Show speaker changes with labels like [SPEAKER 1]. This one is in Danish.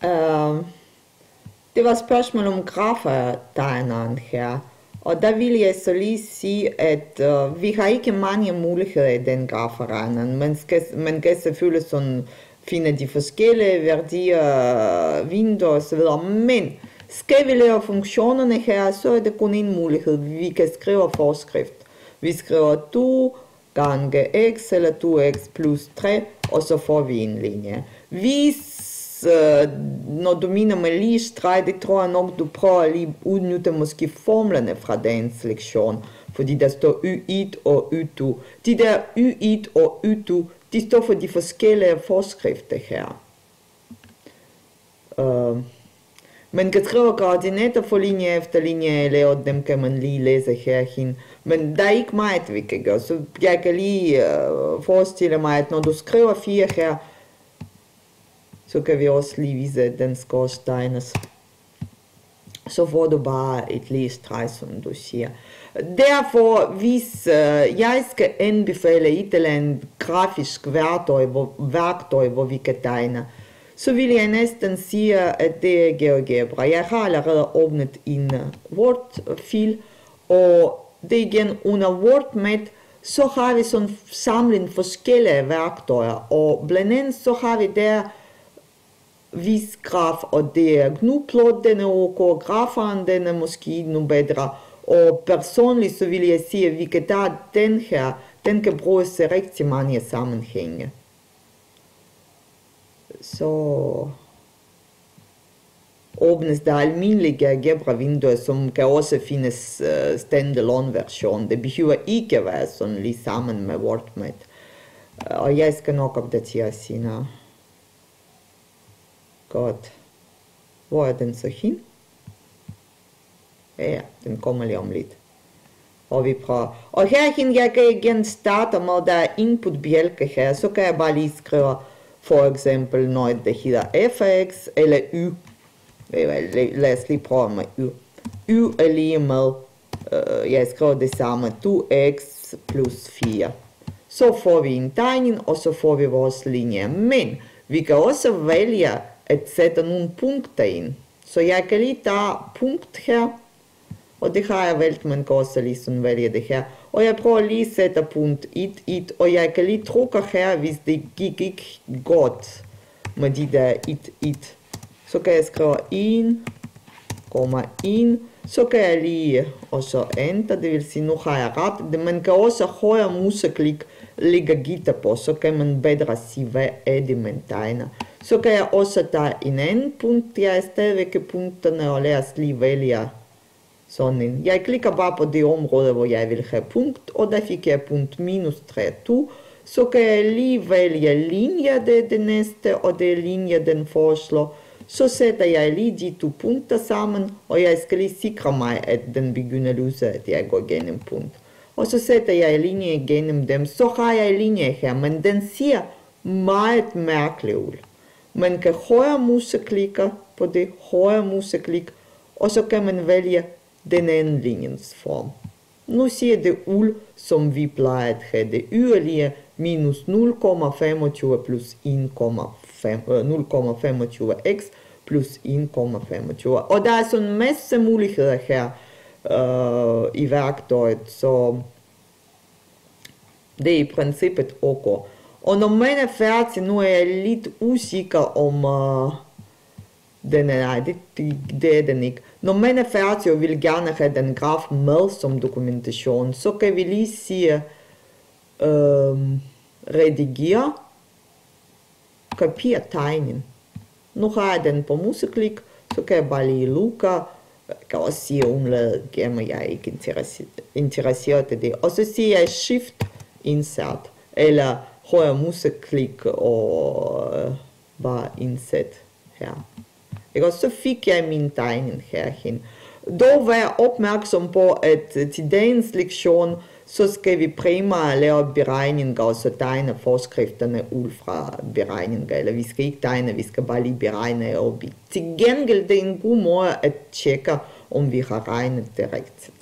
[SPEAKER 1] Øh, Det var spørgsmål om grafertegneren her. Og der vil jeg så lige sige, at vi har ikke mange muligheder i den grafertegneren. Man kan selvfølgelig sådan finde de forskellige værdier, vinduer osv. Men skal vi lave funktionerne her, så er det kun en mulighed. Vi kan skrive forskrift. Vi skriver 2 gange x eller 2x plus 3, og så får vi en linje. Hvis når du mener med ligstreg, det tror jeg nok, du prøver at lige udnytte måske formlerne fra dagens lektion, fordi der står y1 og y2. De der y1 og y2, de står for de forskellige forskrifter her. Man kan skrive koordinater for linje efter linje, og dem kan man lige læse herhen. Men der er ikke meget, vi kan gøre, så jeg kan lige forestille mig, at når du skriver 4 her, så kan vi også lige vise, at den skal tegnes. Så får du bare et ligstreg, som du siger. Derfor, hvis jeg skal anbefale et eller andet grafisk værktøj, hvor vi kan tegne, så vil jeg næsten sige, at det er GeoGebra. Jeg har allerede åbnet en Word-fil, og det igen under WordMed, så har vi sådan samlet forskellige værktøjer, og blandt andet så har vi der visgraf, og det er gnuplot, den er ok, graferen, den er måske endnu bedre, og personligt så vil jeg sige, at vi kan tage den her, den kan bruges i rigtig mange sammenhænge. Så åbnes der almindelige GeoGebra-vinduer, som kan også findes standalone version. Det behøver ikke være sådan lige sammen med WordMed. Og jeg skal nok opdatere senere. Godt. Hvor er den så hen? Ja, den kommer lige om lidt. Og vi prøver. Og herhen, jeg kan igen starte med, der er input-bjælke her, så kan jeg bare lige skrive, for eksempel noget, der hedder fx eller y. Lad os lige prøve med y. Y er lige med, jeg skriver det samme, 2x plus 4. Så får vi en tegning, og så får vi vores linje. Men vi kan også vælge at sætte nogle punkter ind. Så jeg kan lige tage punkt her, og det har jeg valgt, man kan også lige sådan vælge det her. Og jeg prøver lige at sætte punkt 1, og jeg kan lige trykke her, hvis det gik ikke godt med de der 1. Så kan jeg skrive 1,1, så kan jeg lige også enter, det vil sige, nu har jeg ret. Man kan også højre museklik lægge gitter på, så kan man bedre sige, hvad er det, man tegner. Så kan jeg også tage en anden punkt, jeg er stadigvæk i punkterne, og lad os lige vælge sådan en. Jeg klikker bare på det område, hvor jeg vil have punkt, og der fik jeg punkt minus 3, 2. Så kan jeg lige vælge linje, det er det næste, og det er linje, den foreslår. Så sætter jeg lige de 2 punkter sammen, og jeg skal lige sikre mig, at den begynder at lyse, at jeg går gennem punkt. Og så sætter jeg linje gennem dem, så har jeg linje her, men den ser meget mærkelig ud. Man kan højre museklikke på det, højre museklik, og så kan man vælge den anden linjens form. Nu ser det ud, som vi plejer at have det yderligere, minus 0,25 plus 0,25x plus 1,25. Og der er sådan en masse muligheder her i værktøjet, så det er i princippet ok. Og når man er færdig, nu er jeg lidt usikker om den er, nej, det er den ikke. Når man er færdig og vil gerne have den graf med som dokumentation, så kan vi lige sige redigere, kopiere tegning. Nu har jeg den på museklik, så kan jeg bare lige lukke. Jeg kan også sige undlade, men jeg er ikke interesseret i det. Og så siger jeg Shift Insert, eller højre museklik og bare indsæt her. Og så fik jeg min tegning herhen. Dog var jeg opmærksom på, at til dagens lektion, så skal vi primært lave beregninger, og så tegne forskrifterne ud fra beregninger. Eller vi skal ikke tegne, vi skal bare lige beregne. Og til gengæld det er en god måde at tjekke, om vi har regnet det rigtigt.